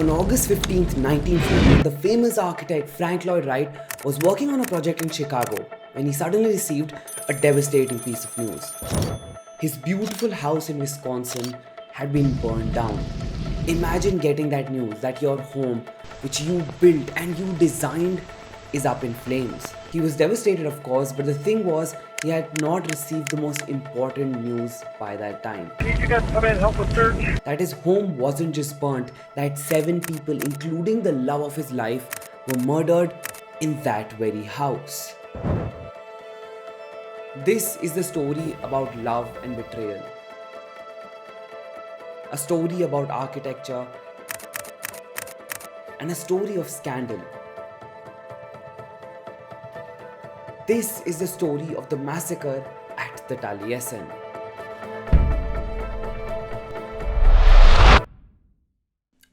On August 15, 1940, the famous architect Frank Lloyd Wright was working on a project in Chicago when he suddenly received a devastating piece of news. His beautiful house in Wisconsin had been burned down. Imagine getting that news that your home, which you built and you designed, is up in flames. He was devastated, of course, but the thing was, he had not received the most important news by that time. Need you guys to come in and help with search? That his home wasn't just burnt, that 7 people, including the love of his life, were murdered in that very house. This is the story about love and betrayal. A story about architecture and a story of scandal. This is the story of the massacre at the Taliesin.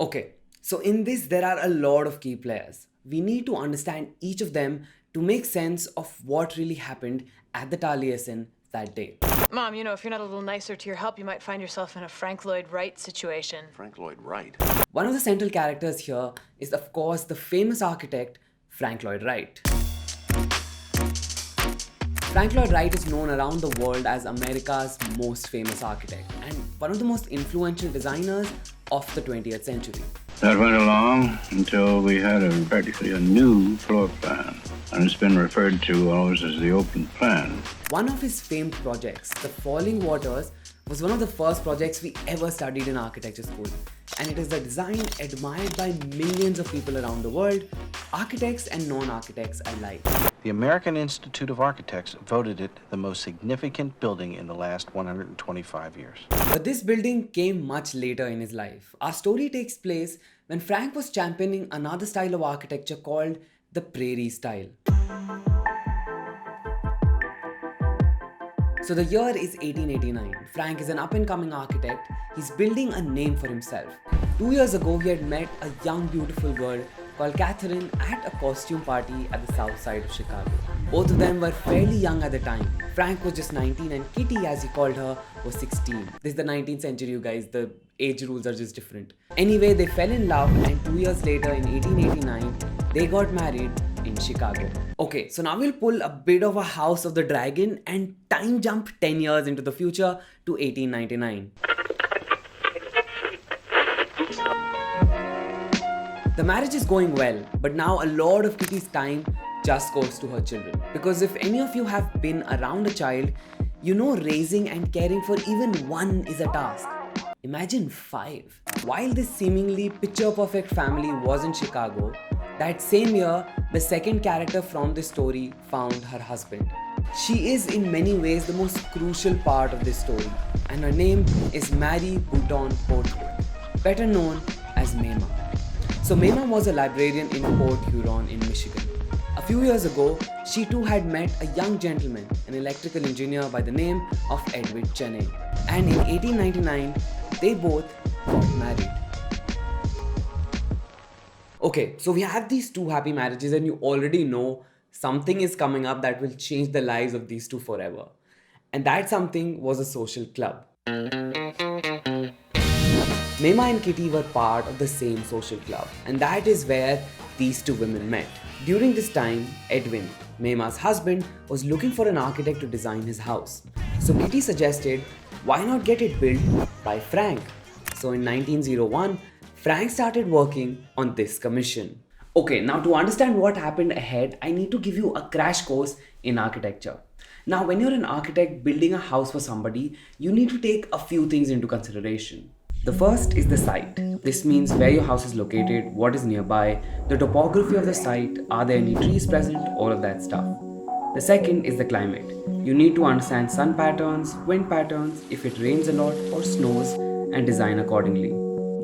Okay, so in this there are a lot of key players. We need to understand each of them to make sense of what really happened at the Taliesin that day. Mom, you know, if you're not a little nicer to your help, you might find yourself in a Frank Lloyd Wright situation. Frank Lloyd Wright? One of the central characters here is, of course, the famous architect Frank Lloyd Wright. Frank Lloyd Wright is known around the world as America's most famous architect and one of the most influential designers of the 20th century. That went along until we had practically a new floor plan, and it's been referred to always as the open plan. One of his famed projects, the Falling Waters, was one of the first projects we ever studied in architecture school, and it is a design admired by millions of people around the world, architects and non-architects alike. The American Institute of Architects voted it the most significant building in the last 125 years. But this building came much later in his life. Our story takes place when Frank was championing another style of architecture called the Prairie style. So the year is 1889. Frank is an up-and-coming architect. He's building a name for himself. 2 years ago, he had met a young, beautiful girl called Catherine at a costume party at the south side of Chicago. Both of them were fairly young at the time. Frank was just 19 and Kitty, as he called her, was 16. This is the 19th century, you guys. The age rules are just different. Anyway, they fell in love and 2 years later, in 1889, they got married in Chicago. Okay, so now we'll pull a bit of a House of the Dragon and time jump 10 years into the future to 1899. The marriage is going well, but now a lot of Kitty's time just goes to her children. Because if any of you have been around a child, you know raising and caring for even one is a task. Imagine 5. While this seemingly picture-perfect family was in Chicago, that same year, the second character from this story found her husband. She is in many ways the most crucial part of this story, and her name is Mary Bouton Portwood, better known as Mema. So Mema was a librarian in Port Huron in Michigan. A few years ago, she too had met a young gentleman, an electrical engineer by the name of Edward Cheney. And in 1899, they both got married. Okay, so we have these 2 happy marriages and you already know something is coming up that will change the lives of these 2 forever. And that something was a social club. Mema and Kitty were part of the same social club, and that is where these 2 women met. During this time, Edwin, Mema's husband, was looking for an architect to design his house. So Kitty suggested, why not get it built by Frank? So in 1901, Frank started working on this commission. Okay, now to understand what happened ahead, I need to give you a crash course in architecture. Now, when you're an architect building a house for somebody, you need to take a few things into consideration. The first is the site. This means where your house is located, what is nearby, the topography of the site, are there any trees present, all of that stuff. The second is the climate. You need to understand sun patterns, wind patterns, if it rains a lot or snows, and design accordingly.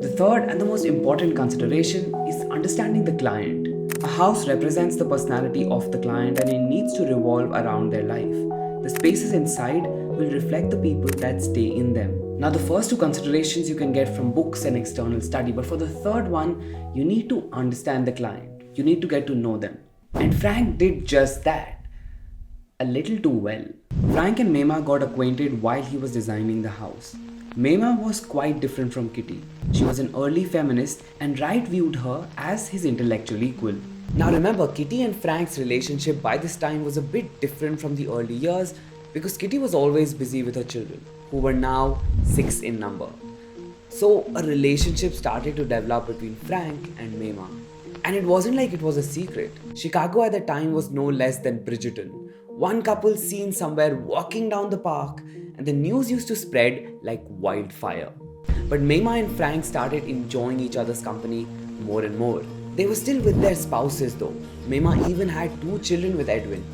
The third and the most important consideration is understanding the client. A house represents the personality of the client and it needs to revolve around their life. The spaces inside will reflect the people that stay in them. Now, the first 2 considerations you can get from books and external study, but for the third one, you need to understand the client. You need to get to know them. And Frank did just that. A little too well. Frank and Mema got acquainted while he was designing the house. Mema was quite different from Kitty. She was an early feminist and Wright viewed her as his intellectual equal. Now remember, Kitty and Frank's relationship by this time was a bit different from the early years because Kitty was always busy with her children, who were now 6 in number. So a relationship started to develop between Frank and Mema. And it wasn't like it was a secret. Chicago at the time was no less than Bridgerton. One couple seen somewhere walking down the park, and the news used to spread like wildfire. But Mema and Frank started enjoying each other's company more and more. They were still with their spouses though. Mema even had 2 children with Edwin,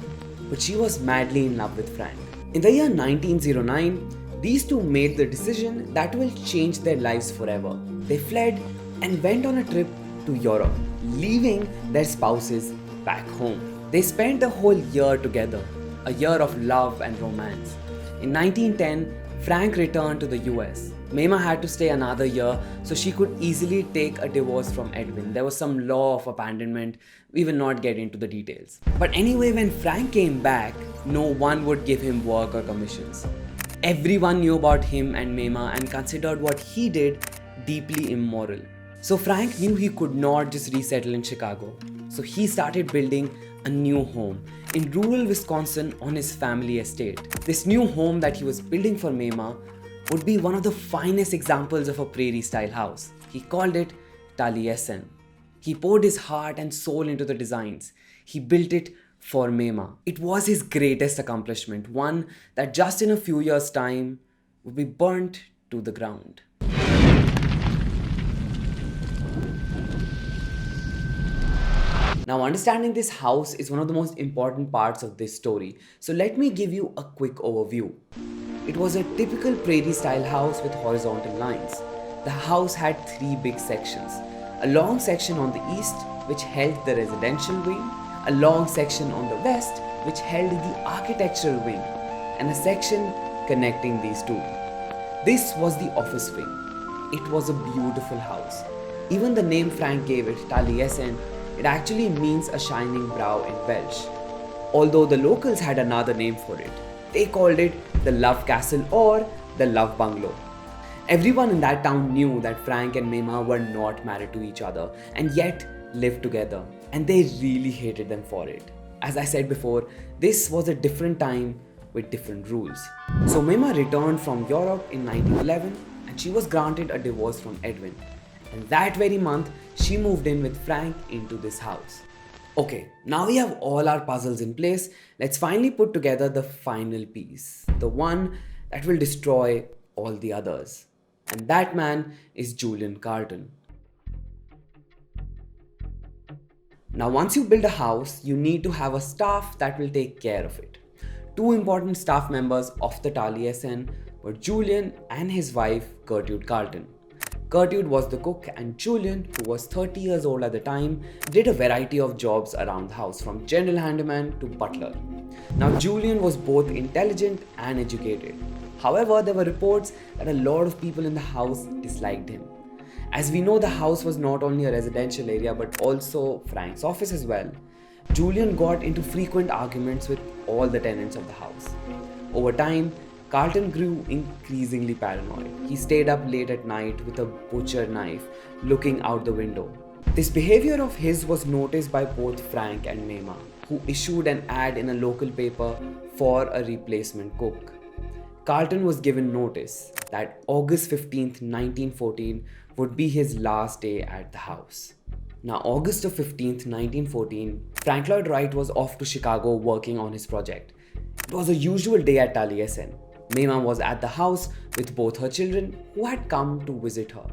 but she was madly in love with Frank. In the year 1909, these two made the decision that will change their lives forever. They fled and went on a trip to Europe, leaving their spouses back home. They spent the whole year together, a year of love and romance. In 1910, Frank returned to the US. Mema had to stay another year so she could easily take a divorce from Edwin. There was some law of abandonment. We will not get into the details. But anyway, when Frank came back, no one would give him work or commissions. Everyone knew about him and Mema and considered what he did deeply immoral. So Frank knew he could not just resettle in Chicago. So he started building a new home in rural Wisconsin on his family estate. This new home that he was building for Mema would be one of the finest examples of a prairie-style house. He called it Taliesin. He poured his heart and soul into the designs. He built it for Mema. It was his greatest accomplishment, one that just in a few years' time would be burnt to the ground. Now, understanding this house is one of the most important parts of this story, so let me give you a quick overview. It was a typical prairie-style house with horizontal lines. The house had 3 big sections. A long section on the east, which held the residential wing, a long section on the west, which held the architectural wing, and a section connecting these two. This was the office wing. It was a beautiful house. Even the name Frank gave it, Taliesin, it actually means a shining brow in Welsh. Although the locals had another name for it. They called it the Love Castle or the Love Bungalow. Everyone in that town knew that Frank and Mema were not married to each other and yet lived together, and they really hated them for it. As I said before, this was a different time with different rules. So Mema returned from Europe in 1911 and she was granted a divorce from Edwin. And that very month, she moved in with Frank into this house. Okay, now we have all our puzzles in place. Let's finally put together the final piece. The one that will destroy all the others. And that man is Julian Carlton. Now, once you build a house, you need to have a staff that will take care of it. 2 important staff members of the Taliesin were Julian and his wife, Gertrude Carlton. Gertrude was the cook and Julian, who was 30 years old at the time, did a variety of jobs around the house from general handyman to butler. Now Julian was both intelligent and educated. However, there were reports that a lot of people in the house disliked him. As we know, the house was not only a residential area but also Frank's office as well. Julian got into frequent arguments with all the tenants of the house. Over time, Carlton grew increasingly paranoid. He stayed up late at night with a butcher knife, looking out the window. This behavior of his was noticed by both Frank and Mema, who issued an ad in a local paper for a replacement cook. Carlton was given notice that August 15th, 1914 would be his last day at the house. Now, August 15th, 1914, Frank Lloyd Wright was off to Chicago working on his project. It was a usual day at Taliesin. Mema was at the house with both her children who had come to visit her.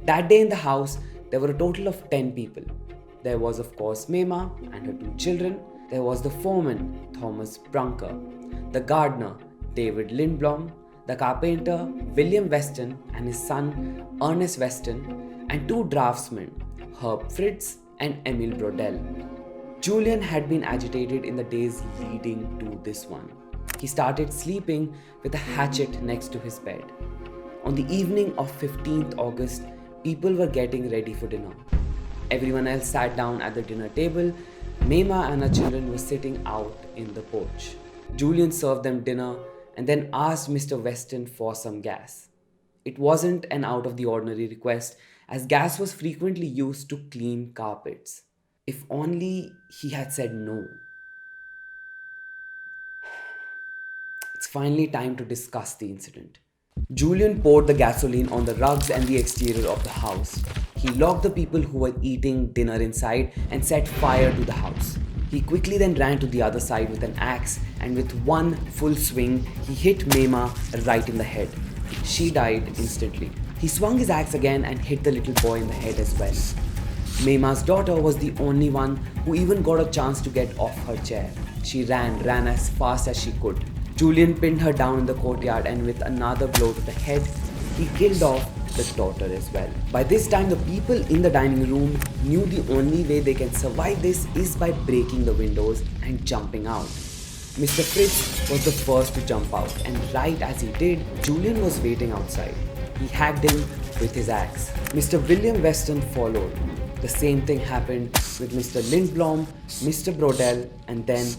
That day in the house, there were a total of 10 people. There was, of course, Mema and her 2 children. There was the foreman, Thomas Brunker, the gardener, David Lindblom, the carpenter, William Weston, and his son, Ernest Weston, and 2 draftsmen, Herb Fritz and Emil Brodel. Julian had been agitated in the days leading to this one. He started sleeping with a hatchet next to his bed. On the evening of 15th August, people were getting ready for dinner. Everyone else sat down at the dinner table. Mema and her children were sitting out in the porch. Julian served them dinner and then asked Mr. Weston for some gas. It wasn't an out of the ordinary request, as gas was frequently used to clean carpets. If only he had said no. It's finally time to discuss the incident. Julian poured the gasoline on the rugs and the exterior of the house. He locked the people who were eating dinner inside and set fire to the house. He quickly then ran to the other side with an axe, and with one full swing, he hit Mema right in the head. She died instantly. He swung his axe again and hit the little boy in the head as well. Mema's daughter was the only one who even got a chance to get off her chair. She ran as fast as she could. Julian pinned her down in the courtyard, and with another blow to the head, he killed off the daughter as well. By this time, the people in the dining room knew the only way they can survive this is by breaking the windows and jumping out. Mr. Fritz was the first to jump out, and right as he did, Julian was waiting outside. He hacked him with his axe. Mr. William Weston followed. The same thing happened with Mr. Lindblom, Mr. Brodell, and then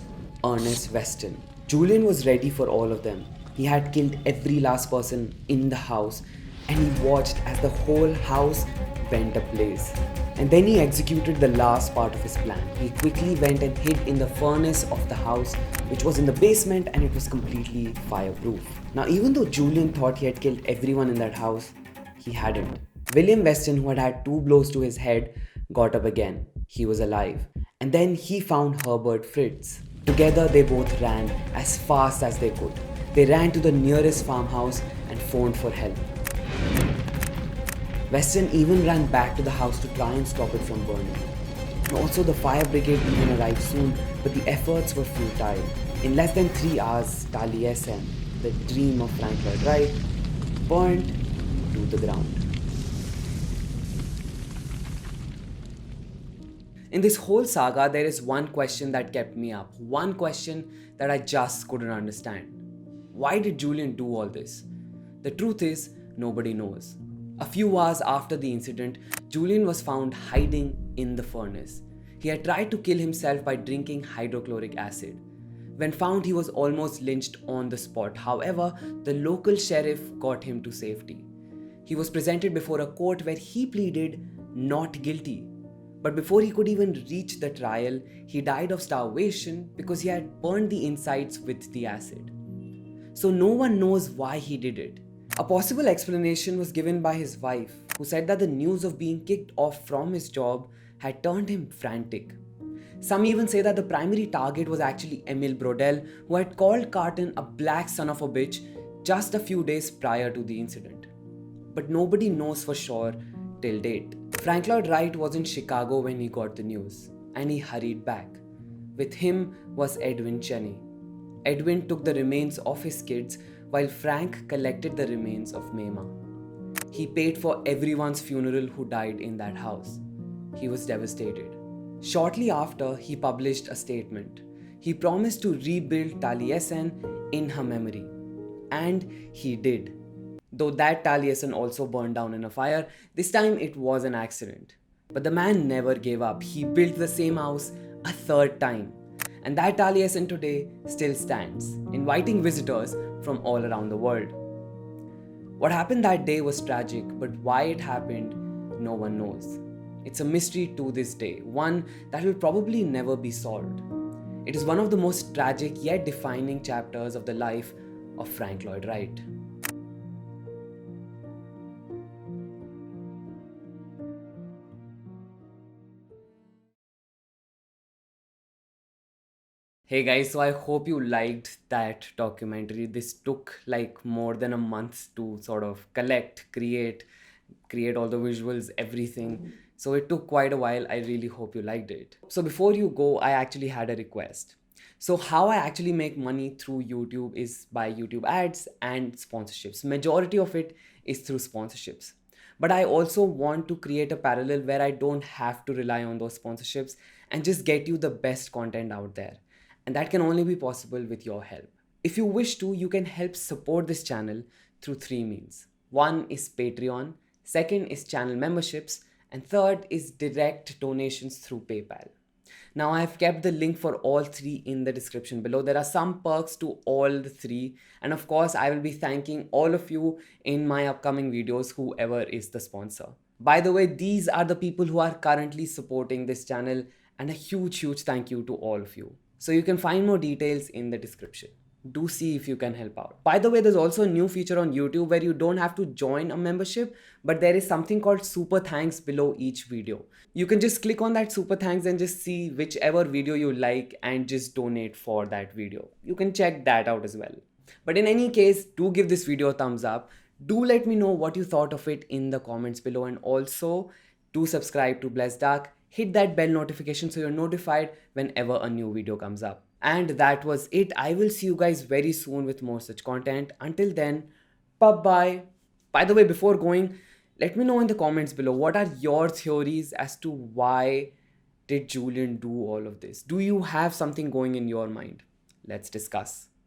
Ernest Weston. Julian was ready for all of them. He had killed every last person in the house, and he watched as the whole house went ablaze. And then he executed the last part of his plan. He quickly went and hid in the furnace of the house, which was in the basement, and it was completely fireproof. Now, even though Julian thought he had killed everyone in that house, he hadn't. William Weston, who had had 2 blows to his head, got up again. He was alive. And then he found Herbert Fritz. Together, they both ran as fast as they could. They ran to the nearest farmhouse and phoned for help. Weston even ran back to the house to try and stop it from burning. Also, the fire brigade even arrived soon, but the efforts were futile. In less than 3 hours, Taliesin, the dream of Frank Lloyd Wright, burned to the ground. In this whole saga, there is one question that kept me up. One question that I just couldn't understand. Why did Julian do all this? The truth is, nobody knows. A few hours after the incident, Julian was found hiding in the furnace. He had tried to kill himself by drinking hydrochloric acid. When found, he was almost lynched on the spot. However, the local sheriff got him to safety. He was presented before a court where he pleaded not guilty. But before he could even reach the trial, he died of starvation because he had burned the insides with the acid. So no one knows why he did it. A possible explanation was given by his wife, who said that the news of being kicked off from his job had turned him frantic. Some even say that the primary target was actually Emil Brodell, who had called Carton a black son of a bitch just a few days prior to the incident. But nobody knows for sure till date. Frank Lloyd Wright was in Chicago when he got the news, and he hurried back. With him was Edwin Cheney. Edwin took the remains of his kids while Frank collected the remains of Mema. He paid for everyone's funeral who died in that house. He was devastated. Shortly after, he published a statement. He promised to rebuild Taliesin in her memory. And he did. Though that Taliesin also burned down in a fire, this time it was an accident. But the man never gave up. He built the same house a 3rd time. And that Taliesin today still stands, inviting visitors from all around the world. What happened that day was tragic, but why it happened, no one knows. It's a mystery to this day, one that will probably never be solved. It is one of the most tragic yet defining chapters of the life of Frank Lloyd Wright. Hey guys, so I hope you liked that documentary. This took like more than a month to sort of collect, create all the visuals, everything. So it took quite a while. I really hope you liked it. So before you go, I actually had a request. So how I actually make money through YouTube is by YouTube ads and sponsorships. Majority of it is through sponsorships. But I also want to create a parallel where I don't have to rely on those sponsorships and just get you the best content out there. And that can only be possible with your help. If you wish to, you can help support this channel through 3 means. One is Patreon, second is channel memberships, and third is direct donations through PayPal. Now I have kept the link for all three in the description below. There are some perks to all the three, and of course I will be thanking all of you in my upcoming videos, whoever is the sponsor. By the way, these are the people who are currently supporting this channel, and a huge thank you to all of you. So you can find more details in the description. Do see if you can help out. By the way, there's also a new feature on YouTube where you don't have to join a membership, but there is something called super thanks below each video. You can just click on that super thanks and just see whichever video you like and just donate for that video. You can check that out as well. But in any case, do give this video a thumbs up. Do let me know what you thought of it in the comments below, and also do subscribe to Blessedarch. Hit that bell notification so you're notified whenever a new video comes up. And that was it. I will see you guys very soon with more such content. Until then, bye-bye. By the way, before going, let me know in the comments below, what are your theories as to why did Julian do all of this? Do you have something going in your mind? Let's discuss.